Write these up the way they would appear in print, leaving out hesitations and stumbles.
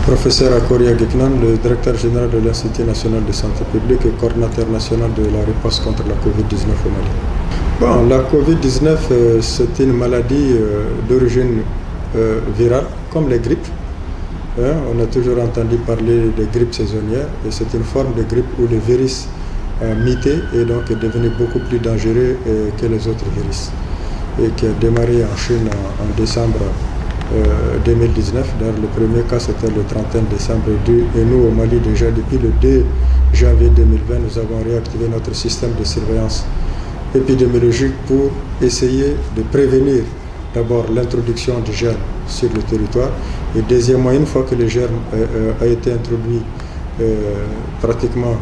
Professeur Akoria Geknan, le directeur général de l'Institut national de santé publique et coordinateur national de la riposte contre la COVID-19 au Mali. Bon, la COVID-19, c'est une maladie d'origine virale, comme les grippes. On a toujours entendu parler de grippe saisonnière, et c'est une forme de grippe où le virus a muté et donc est devenu beaucoup plus dangereux que les autres virus. Et qui a démarré en Chine en décembre 2019. D'ailleurs, le premier cas, c'était le 31 décembre. Et nous, au Mali, déjà depuis le 2 janvier 2020, nous avons réactivé notre système de surveillance épidémiologique pour essayer de prévenir d'abord l'introduction du germe sur le territoire. Et deuxièmement, une fois que le germe a été introduit pratiquement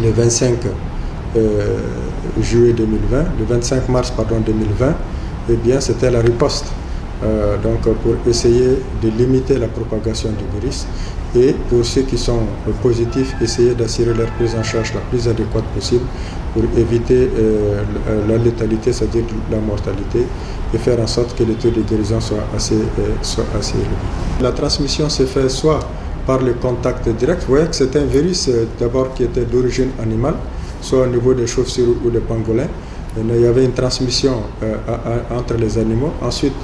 le 25 juillet 2020, le 25 mars 2020, eh bien c'était la riposte. Donc pour essayer de limiter la propagation du virus et pour ceux qui sont positifs, essayer d'assurer leur prise en charge la plus adéquate possible pour éviter la létalité, c'est-à-dire la mortalité, et faire en sorte que le taux de guérison soit assez élevé. La transmission se fait soit par le contact direct. Vous voyez que c'est un virus d'abord qui était d'origine animale, soit au niveau des chauves-souris ou des pangolins. Il y avait une transmission entre les animaux. Ensuite,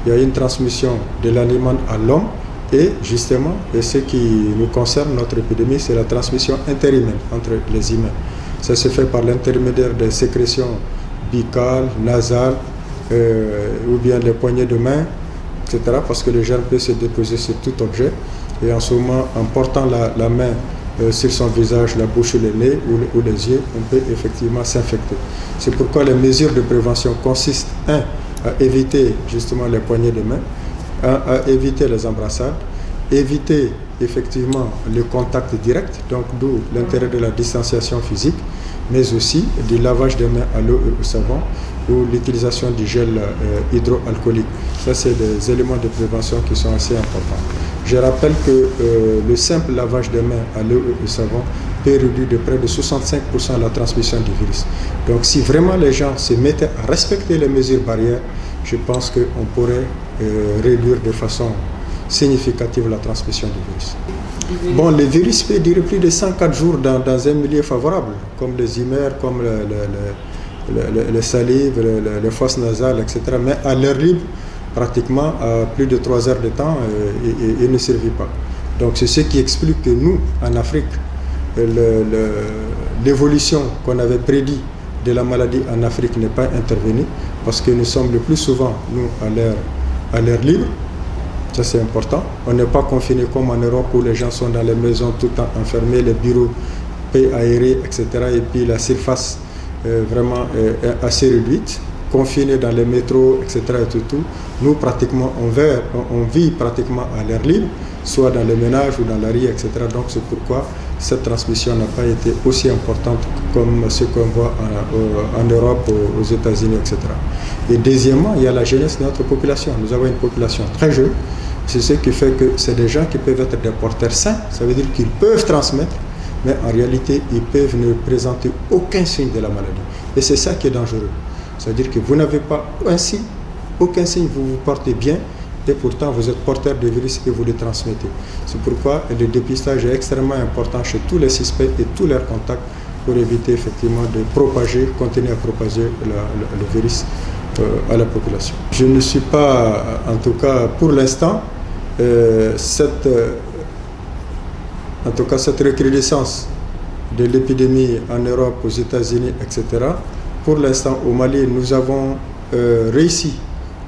il y a une transmission de l'animal à l'homme. Et justement, et ce qui nous concerne, notre épidémie, c'est la transmission interhumaine entre les humains. Ça se fait par l'intermédiaire des sécrétions buccales, nasales, ou bien les poignées de main, etc. Parce que le germe peut se déposer sur tout objet. Et en ce moment, en portant la main sur son visage, la bouche, le nez ou les yeux, on peut effectivement s'infecter. C'est pourquoi les mesures de prévention consistent, à éviter justement les poignées de main, à éviter les embrassades, éviter effectivement le contact direct, donc d'où l'intérêt de la distanciation physique, mais aussi du lavage des mains à l'eau et au savon ou l'utilisation du gel hydroalcoolique. Ça, c'est des éléments de prévention qui sont assez importants. Je rappelle que le simple lavage des mains à l'eau et au savon peut réduire de près de 65% la transmission du virus. Donc si vraiment les gens se mettaient à respecter les mesures barrières, je pense qu'on pourrait réduire de façon significative la transmission du virus. Bon, le virus peut durer plus de 104 jours dans un milieu favorable, comme les humeurs, comme les salives, les fosses nasales, etc. Mais à l'air libre, pratiquement à plus de 3 heures de temps, il ne survit pas. Donc c'est ce qui explique que nous, en Afrique, l'évolution qu'on avait prédit de la maladie en Afrique n'est pas intervenue, parce que nous sommes le plus souvent, nous, à l'air libre. Ça, c'est important. On n'est pas confiné comme en Europe où les gens sont dans les maisons tout le temps enfermés, les bureaux peu aérés, etc. Et puis la surface vraiment est assez réduite, confinés dans les métros, etc. Et tout. Nous, pratiquement, on vit pratiquement à l'air libre, soit dans les ménages ou dans la rue, etc. Donc, c'est pourquoi cette transmission n'a pas été aussi importante comme ce qu'on voit en Europe, aux États-Unis, etc. Et deuxièmement, il y a la jeunesse de notre population. Nous avons une population très jeune. C'est ce qui fait que c'est des gens qui peuvent être des porteurs sains. Ça veut dire qu'ils peuvent transmettre, mais en réalité, ils peuvent ne présenter aucun signe de la maladie. Et c'est ça qui est dangereux. C'est-à-dire que vous n'avez pas un signe, aucun signe, vous vous portez bien, et pourtant vous êtes porteur de virus et vous le transmettez. C'est pourquoi le dépistage est extrêmement important chez tous les suspects et tous leurs contacts pour éviter effectivement de propager, continuer à propager le virus à la population. Je ne suis pas, en tout cas pour l'instant, cette recrudescence de l'épidémie en Europe, aux États-Unis, etc. Pour l'instant, au Mali, nous avons réussi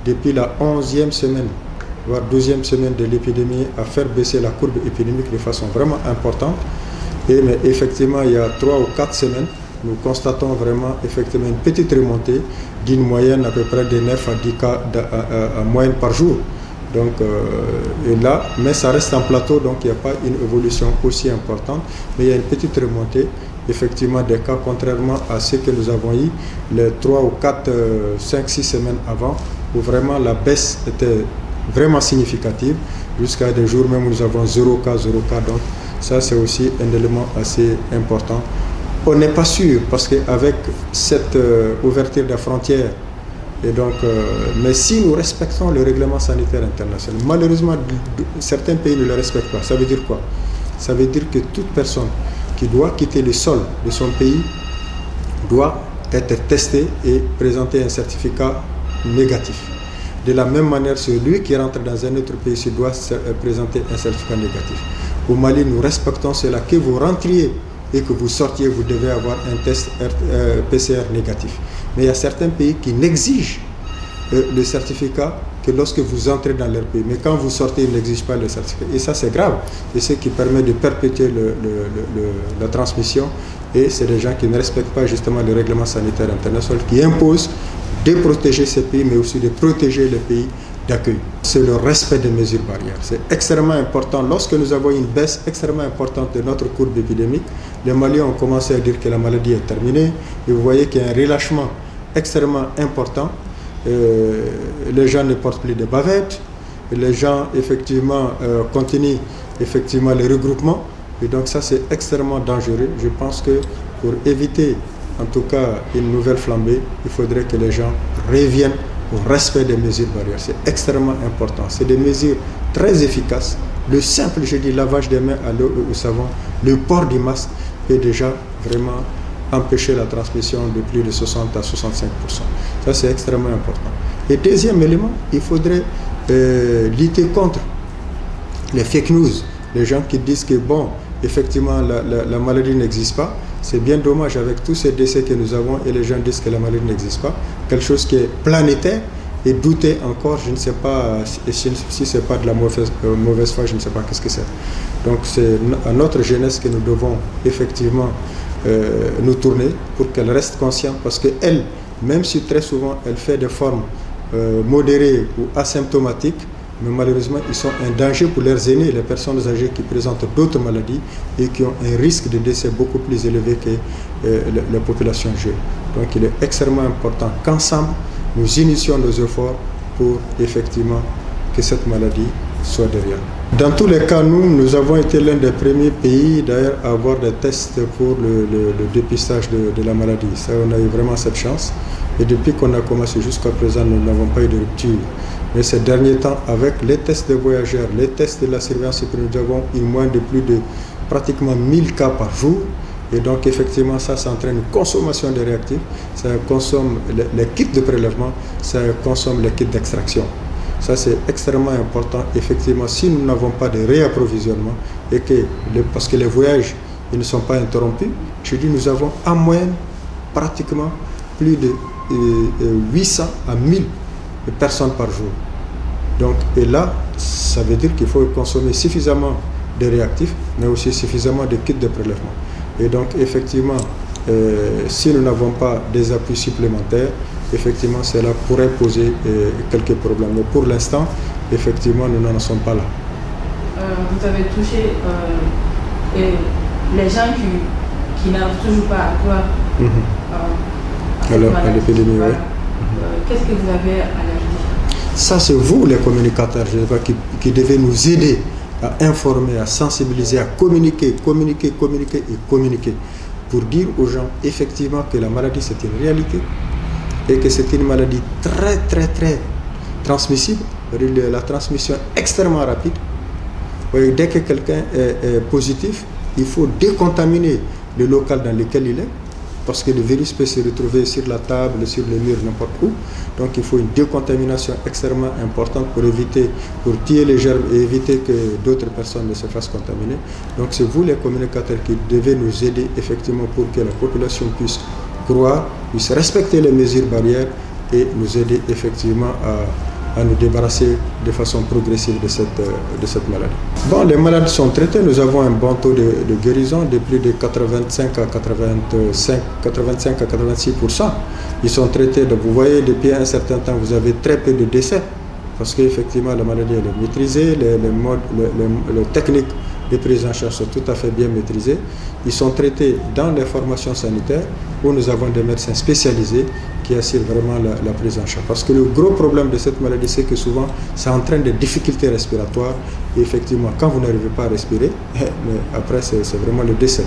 depuis la 11e semaine, voire 12e semaine de l'épidémie, à faire baisser la courbe épidémique de façon vraiment importante. Mais effectivement, il y a 3 ou 4 semaines, nous constatons vraiment effectivement une petite remontée d'une moyenne à peu près de 9 à 10 cas en moyenne par jour. Donc, et là, mais ça reste en plateau, donc il n'y a pas une évolution aussi importante, mais il y a une petite remontée effectivement des cas, contrairement à ce que nous avons eu les 3 ou 4, 5, 6 semaines avant, où vraiment la baisse était vraiment significative, jusqu'à des jours même où nous avons 0 cas, donc ça c'est aussi un élément assez important. On n'est pas sûr, parce qu'avec cette ouverture des frontières Et donc, mais si nous respectons le règlement sanitaire international, malheureusement, certains pays ne le respectent pas. Ça veut dire quoi? Ça veut dire que toute personne qui doit quitter le sol de son pays doit être testée et présenter un certificat négatif. De la même manière, celui qui rentre dans un autre pays doit présenter un certificat négatif. Au Mali, nous respectons cela. Que vous rentriez et que vous sortiez, vous devez avoir un test PCR négatif. Mais il y a certains pays qui n'exigent le certificat que lorsque vous entrez dans leur pays. Mais quand vous sortez, ils n'exigent pas le certificat. Et ça, c'est grave. Et ce qui permet de perpétuer la transmission. Et c'est des gens qui ne respectent pas justement le règlement sanitaire international qui impose de protéger ces pays, mais aussi de protéger les pays d'accueil. C'est le respect des mesures barrières. C'est extrêmement important. Lorsque nous avons une baisse extrêmement importante de notre courbe épidémique, les Maliens ont commencé à dire que la maladie est terminée. Et vous voyez qu'il y a un relâchement extrêmement important. Les gens ne portent plus de bavettes. Les gens, effectivement, continuent effectivement les regroupements. Et donc ça, c'est extrêmement dangereux. Je pense que pour éviter, en tout cas, une nouvelle flambée, il faudrait que les gens reviennent au respect des mesures barrières. C'est extrêmement important. C'est des mesures très efficaces. Le simple, je dis, lavage des mains à l'eau et au savon, le port du masque peut déjà vraiment empêcher la transmission de plus de 60 à 65%. Ça, c'est extrêmement important. Et deuxième élément, il faudrait lutter contre les fake news. Les gens qui disent que, bon, effectivement, la maladie n'existe pas. C'est bien dommage avec tous ces décès que nous avons et les gens disent que la maladie n'existe pas. Quelque chose qui est planétaire et douter encore, je ne sais pas si ce n'est pas de la mauvaise foi, je ne sais pas qu'est-ce que c'est. Donc c'est à notre jeunesse que nous devons effectivement nous tourner pour qu'elle reste consciente parce qu'elle, même si très souvent elle fait des formes modérées ou asymptomatiques, mais malheureusement, ils sont un danger pour leurs aînés, les personnes âgées qui présentent d'autres maladies et qui ont un risque de décès beaucoup plus élevé que la population jeune. Donc il est extrêmement important qu'ensemble, nous initions nos efforts pour effectivement que cette maladie soit derrière nous. Dans tous les cas, nous avons été l'un des premiers pays d'ailleurs à avoir des tests pour le dépistage de la maladie. Ça, on a eu vraiment cette chance. Et depuis qu'on a commencé jusqu'à présent, nous n'avons pas eu de rupture. Mais ces derniers temps, avec les tests de voyageurs, les tests de la surveillance, nous avons une moyenne de plus de pratiquement 1000 cas par jour. Et donc, effectivement, ça entraîne une consommation de réactifs, ça consomme les kits de prélèvement, ça consomme les kits d'extraction. Ça, c'est extrêmement important. Effectivement, si nous n'avons pas de réapprovisionnement, et parce que les voyages ils ne sont pas interrompus, je dis nous avons en moyenne pratiquement plus de 800 à 1000 personnes par jour. Donc, et là, ça veut dire qu'il faut consommer suffisamment de réactifs, mais aussi suffisamment de kits de prélèvement. Et donc, effectivement, si nous n'avons pas des appuis supplémentaires, effectivement, cela pourrait poser quelques problèmes. Mais pour l'instant, effectivement, nous n'en sommes pas là. Vous avez touché les gens qui n'arrivent toujours pas à croire à l'épidémie. Voilà. Qu'est-ce que vous avez à leur dire? Ça, c'est vous, les communicateurs, je sais pas, qui devez nous aider à informer, à sensibiliser, à communiquer pour dire aux gens effectivement que la maladie c'est une réalité et que c'est une maladie très transmissible, la transmission extrêmement rapide. Dès que quelqu'un est positif, il faut décontaminer le local dans lequel il est parce que le virus peut se retrouver sur la table, sur le mur, n'importe où. Donc il faut une décontamination extrêmement importante pour tuer les germes et éviter que d'autres personnes ne se fassent contaminer. Donc c'est vous les communicateurs qui devez nous aider effectivement pour que la population puisse croire, puisse respecter les mesures barrières et nous aider effectivement à nous débarrasser de façon progressive de cette maladie. Bon, les malades sont traités, nous avons un bon taux de guérison de plus de 85 à 86%. Ils sont traités, donc vous voyez, depuis un certain temps, vous avez très peu de décès, parce qu'effectivement la maladie elle est maîtrisée, les techniques de prise en charge sont tout à fait bien maîtrisées. Ils sont traités dans les formations sanitaires où nous avons des médecins spécialisés qui assurent vraiment la prise en charge. Parce que le gros problème de cette maladie, c'est que souvent, ça entraîne des difficultés respiratoires. Et effectivement, quand vous n'arrivez pas à respirer, mais après, c'est vraiment le décès.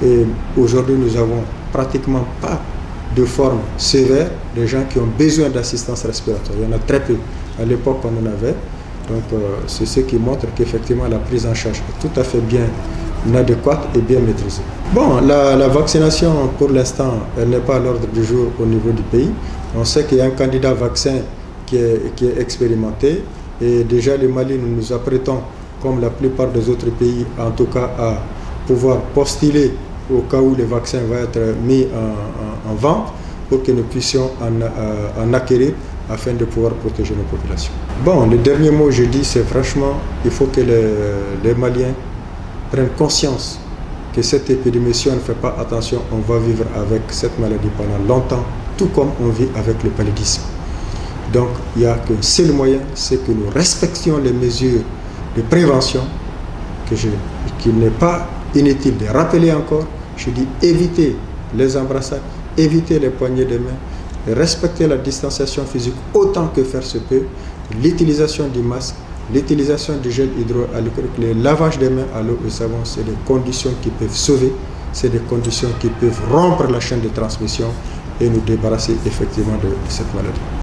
Et aujourd'hui, nous n'avons pratiquement pas de forme sévère, des gens qui ont besoin d'assistance respiratoire. Il y en a très peu. À l'époque, on en avait. Donc, c'est ce qui montre qu'effectivement, la prise en charge est tout à fait bien adéquate et bien maîtrisée. Bon, la vaccination, pour l'instant, elle n'est pas à l'ordre du jour au niveau du pays. On sait qu'il y a un candidat vaccin qui est expérimenté. Et déjà, le Mali, nous nous apprêtons, comme la plupart des autres pays, en tout cas, à pouvoir postuler au cas où le vaccin va être mis en vente pour que nous puissions en acquérir afin de pouvoir protéger nos populations. Bon, le dernier mot, je dis, c'est franchement, il faut que les Maliens prennent conscience que cette épidémie, si on ne fait pas attention, on va vivre avec cette maladie pendant longtemps, tout comme on vit avec le paludisme. Donc, il n'y a qu'un seul moyen, c'est que nous respections les mesures de prévention, qu'il n'est pas inutile de rappeler encore. Je dis éviter les embrassades, éviter les poignées de main, respecter la distanciation physique autant que faire se peut, l'utilisation du masque, l'utilisation du gel hydroalcoolique, le lavage des mains à l'eau et savon, c'est des conditions qui peuvent sauver, c'est des conditions qui peuvent rompre la chaîne de transmission et nous débarrasser effectivement de cette maladie.